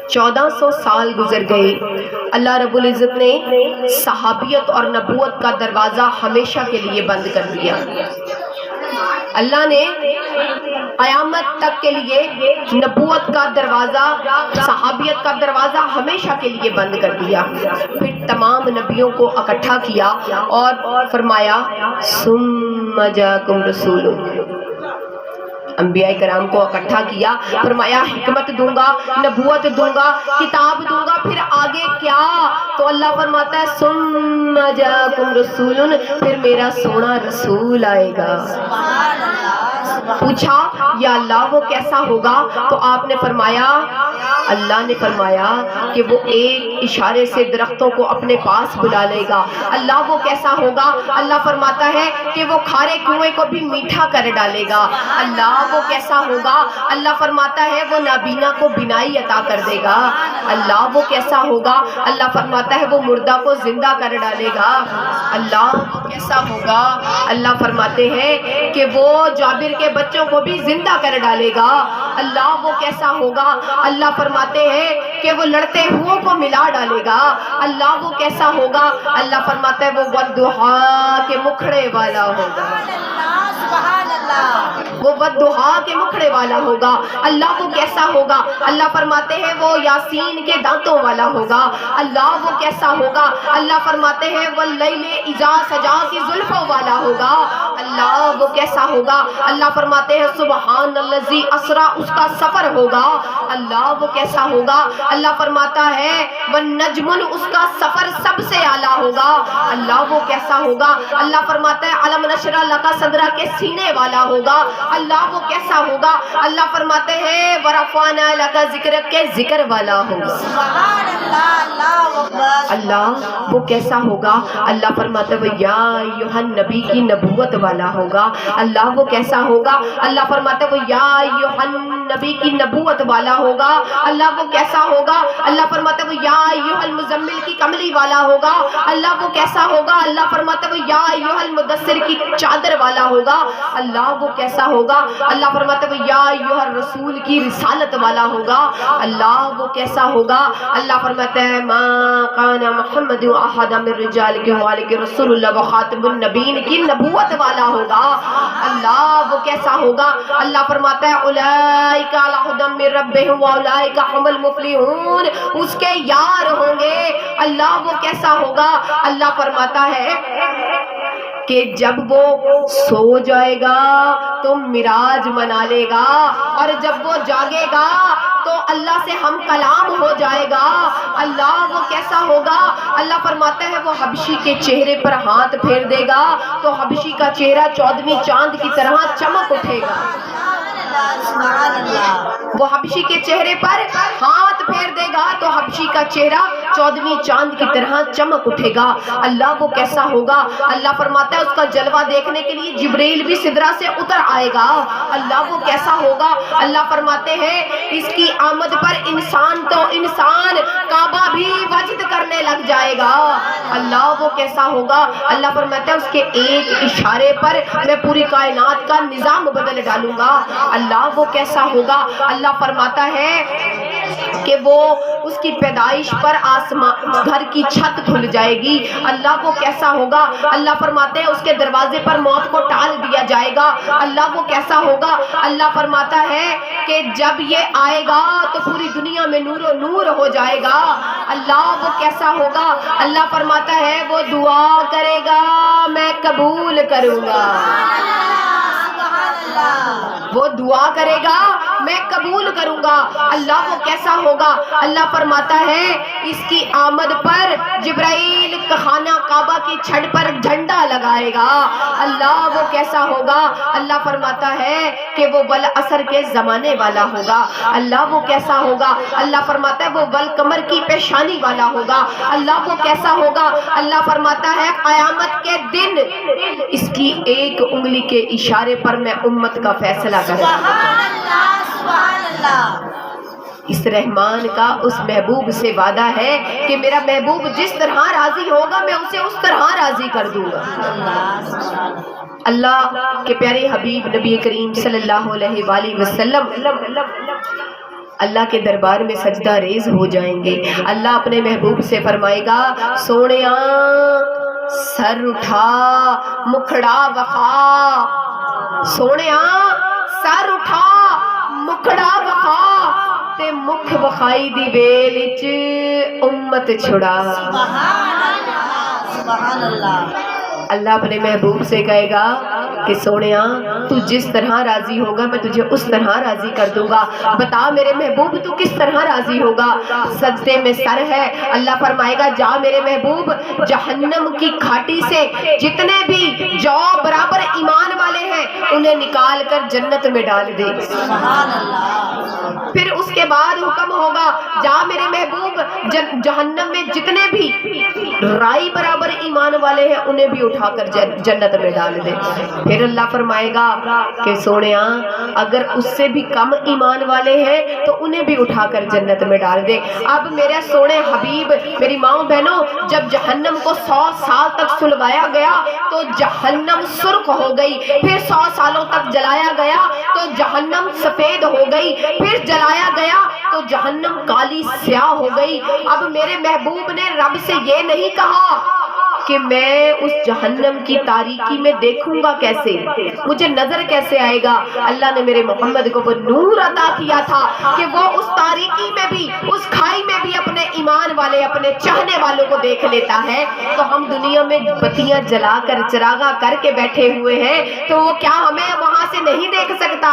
1400 سال گزر گئے، اللہ رب العزت نے صحابیت اور نبوت کا دروازہ ہمیشہ کے لیے بند کر دیا۔ اللہ نے قیامت تک کے لیے نبوت کا دروازہ، صحابیت کا دروازہ ہمیشہ کے لیے بند کر دیا۔ پھر تمام نبیوں کو اکٹھا کیا اور فرمایا ثم جاءکم رسول، انبیاء کرام کو اکٹھا کیا، فرمایا حکمت دوں گا، نبوت دوں گا، کتاب دوں گا، پھر آگے کیا؟ تو اللہ فرماتا ہے ثم جاءکم رسول، پھر میرا سونا رسول آئے گا۔ پوچھا یا اللہ وہ کیسا ہوگا؟ تو آپ نے فرمایا، اللہ نے فرمایا کہ وہ ایک اشارے سے درختوں کو اپنے پاس بلا لے گا۔ اللہ وہ کیسا ہوگا؟ اللہ فرماتا ہے کہ وہ کھارے کنویں کو بھی میٹھا کر ڈالے گا۔ اللہ وہ کیسا ہوگا؟ اللہ فرماتا ہے وہ نابینا کو بینائی عطا کر دے گا۔ اللہ وہ کیسا ہوگا؟ اللہ فرماتا ہے وہ مردہ کو زندہ کر ڈالے گا۔ اللہ وہ کیسا ہوگا؟ اللہ فرماتے ہیں کہ وہ جابر کے بچوں کو بھی زندہ کر ڈالے گا۔ اللہ وہ کیسا ہوگا؟ اللہ فرماتے ہیں کہ وہ لڑتے ہوئے کو ملا ڈالے گا۔ اللہ وہ کیسا ہوگا؟ اللہ فرماتا ہے وہ والضحیٰ کے مکھڑے والا ہوگا۔ وہ والضحیٰ کے مکھڑے والا ہوگا۔ اللہ وہ کیسا ہوگا؟ اللہ فرماتے ہیں وہ یاسین کے دانتوں والا ہوگا۔ اللہ وہ کیسا ہوگا؟ اللہ فرماتے ہیں واللیل اذا سجا کی زلفوں والا ہوگا۔ اللہ وہ کیسا ہوگا؟ اللہ فرماتے ہیں سبحان الذی اسرا، اس کا سفر ہوگا۔ اللہ وہ کیسا ہوگا؟ اللہ فرماتا ہے والنجم، اس کا سفر سب سے اعلیٰ ہوگا۔ اللہ وہ کیسا ہوگا؟ اللہ فرماتا ہے علم نشرح لک صدرک کے سینے والا ہوگا۔ اللہ وہ کیسا ہوگا؟ اللہ فرماتے ہیں ورفعنا لک ذکرک کے ذکر والا ہوگا۔ اللہ وہ کیسا ہوگا؟ اللہ فرماتا ہے یا ایھا النبی کی نبوت والا ہوگا۔ اللہ وہ کیسا ہوگا؟ اللہ فرماتا ہے وہ یا ایھا النبی کی نبوت والا ہوگا۔ اللہ وہ کیسا ہوگا؟ اللہ فرماتا ہے وہ یا ایھا المزمل کی کملی والا ہوگا۔ اللہ وہ کیسا ہوگا؟ اللہ فرماتا ہے وہ یا ایھا المدثر کی چادر والا ہوگا۔ اللہ وہ کیسا ہوگا؟ اللہ فرماتا ہے وہ یا ایھا الرسول کی رسالت والا ہوگا۔ اللہ وہ کیسا ہوگا؟ اللہ فرماتا ہے ما کان محمد احد من رجالکم ولکن رسول اللہ وخاتم النبیین کی نبوت والا ہوگا۔ اللہ وہ کیسا ہوگا؟ اللہ فرماتا ہے اولئک علی ھدی من ربہم واولئک ھم المفلحون، اس کے یار ہوں گے۔ اللہ وہ کیسا ہوگا؟ اللہ فرماتا ہے کہ جب وہ سو جائے گا تو معراج منا لے گا، اور جب وہ جاگے گا تو اللہ سے ہم کلام ہو جائے گا۔ اللہ وہ کیسا ہوگا؟ اللہ فرماتا ہے وہ حبشی کے چہرے پر ہاتھ پھیر دے گا تو حبشی کا چہرہ 14ویں چاند کی طرح چمک اٹھے گا۔ وہ حبشی کے چہرے پر ہاتھ پھیر دے گا تو حبشی کا چہرہ 14ویں چاند کی طرح چمک اٹھے گا۔ اللہ وہ کیسا ہوگا؟ اللہ فرماتا ہے اس کا جلوہ دیکھنے کے لیے جبریل بھی سدرہ سے اتر آئے گا۔ اللہ وہ کیسا ہوگا؟ اللہ فرماتے ہیں اس کی آمد پر انسان تو انسان کعبہ بھی وجد کرنے لگ جائے گا۔ اللہ وہ کیسا ہوگا؟ اللہ فرماتا ہے اس کے ایک اشارے پر میں پوری کائنات کا نظام بدل ڈالوں گا۔ اللہ وہ کیسا ہوگا؟ اللہ فرماتا ہے کہ وہ اس کی پیدائش پر آسمان گھر کی چھت کھل جائے گی۔ اللہ وہ کیسا ہوگا؟ اللہ فرماتے ہیں اس کے دروازے پر موت کو ٹال دیا جائے گا۔ اللہ وہ کیسا ہوگا؟ اللہ فرماتا ہے کہ جب یہ آئے گا تو پوری دنیا میں نور و نور ہو جائے گا۔ اللہ وہ کیسا ہوگا؟ اللہ فرماتا ہے وہ دعا کرے گا میں قبول کروں گا۔ وہ دعا کرے گا میں قبول کروں گا۔ اللہ وہ کیسا ہوگا؟ اللہ فرماتا ہے اس کی آمد پر جبرائیل خانہ کعبہ کی چھت پر جھنڈا لگائے گا۔ اللہ وہ کیسا ہوگا؟ اللہ فرماتا ہے کہ وہ والعصر کے زمانے والا ہوگا۔ اللہ وہ کیسا ہوگا؟ اللہ فرماتا ہے وہ والقمر کی پیشانی والا ہوگا۔ اللہ وہ کیسا ہوگا؟ اللہ فرماتا ہے قیامت کے دن اس کی ایک انگلی کے اشارے پر میں امت کا فیصلہ کروں گا۔ سبحان اللہ۔ اس رحمان کا اس محبوب سے وعدہ ہے کہ میرا محبوب جس طرح راضی ہوگا میں اسے اس طرح راضی کر دوں گا۔ اللہ کے پیارے حبیب نبی کریم صلی اللہ علیہ وآلہ وسلم اللہ کے دربار میں سجدہ ریز ہو جائیں گے. اللہ اپنے محبوب سے فرمائے گا سونیا سر اٹھا مکھڑا وخا، سونیا سر اٹھا مکھڑا وخا تے مکھ وخائی دی ویل وچ امت چھڑا. سبحان اللہ. اللہ اپنے محبوب سے کہے گا کہ سونیا تو جس طرح راضی ہوگا میں تجھے اس طرح راضی کر دوں گا. بتا میرے محبوب تو کس طرح راضی ہوگا؟ سجدے میں سر ہے. اللہ فرمائے گا جا میرے محبوب جہنم کی کھاٹی سے جتنے بھی جو برابر ایمان والے ہیں انہیں نکال کر جنت میں ڈال دے. سبحان اللہ. پھر اس کے بعد حکم ہوگا جا میرے محبوب جہنم میں جتنے بھی رائی برابر ایمان والے ہیں انہیں بھی اٹھا کر جنت میں ڈال دے. پھر اللہ فرمائے گا کہ سونیا اگر اس سے بھی کم ایمان والے ہیں تو انہیں بھی اٹھا کر جنت میں ڈال دے. اب میرے سونے حبیب میری ماؤں بہنوں جب جہنم کو 100 سال تک سلگایا گیا تو جہنم سرخ ہو گئی. پھر 100 سالوں تک جلایا گیا تو جہنم سفید ہو گئی. پھر جلایا گیا تو جہنم کالی سیاہ ہو گئی. اب میرے محبوب نے رب سے یہ نہیں کہا کہ میں اس جہنم کی تاریکی میں دیکھوں گا کیسے، مجھے نظر کیسے آئے گا. اللہ نے میرے محمد کو وہ نور عطا کیا تھا کہ وہ اس تاریکی میں بھی اس کھائی میں بھی اپنے ایمان والے اپنے چاہنے والوں کو دیکھ لیتا ہے. تو ہم دنیا میں بتیاں جلا کر چراغا کر کے بیٹھے ہوئے ہیں تو وہ کیا ہمیں وہاں سے نہیں دیکھ سکتا؟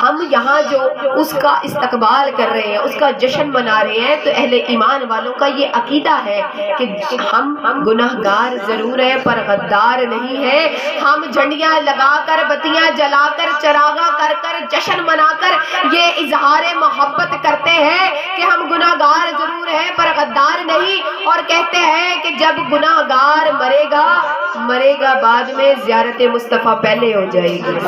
ہم یہاں جو اس کا استقبال کر رہے ہیں اس کا جشن منا رہے ہیں تو اہل ایمان والوں کا یہ عقیدہ ہے کہ ہم گناہگار ضرور ہے پر غدار نہیں ہے. ہم جھنڈیاں لگا کر بتیاں جلا کر چراغا کر کر جشن منا کر یہ اظہار محبت کرتے ہیں کہ ہم گناہگار ضرور ہے پر غدار نہیں. اور کہتے ہیں کہ جب گناہگار مرے گا بعد میں زیارت مصطفیٰ پہلے ہو جائے گی.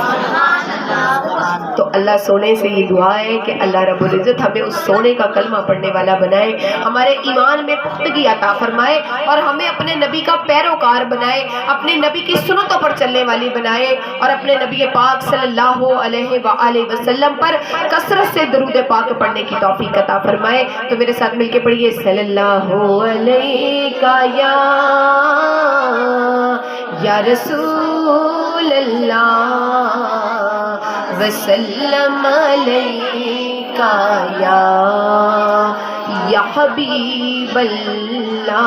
تو اللہ سونے سے یہ دعا ہے کہ اللہ رب العزت ہمیں اس سونے کا کلمہ پڑھنے والا بنائے، ہمارے ایمان میں پختگی عطا فرمائے اور ہمیں اپنے نبی کا پیروکار بنائے، اپنے نبی کی سنتوں پر چلنے والی بنائے اور اپنے نبی پاک صلی اللہ علیہ وآلہ وسلم پر کثرت سے درود پاک پڑھنے کی توفیق عطا فرمائے. تو میرے ساتھ مل کے پڑھیے صلی اللہ علیہ یا رسول اللہ وسلم علیکہ یا حبیب اللہ.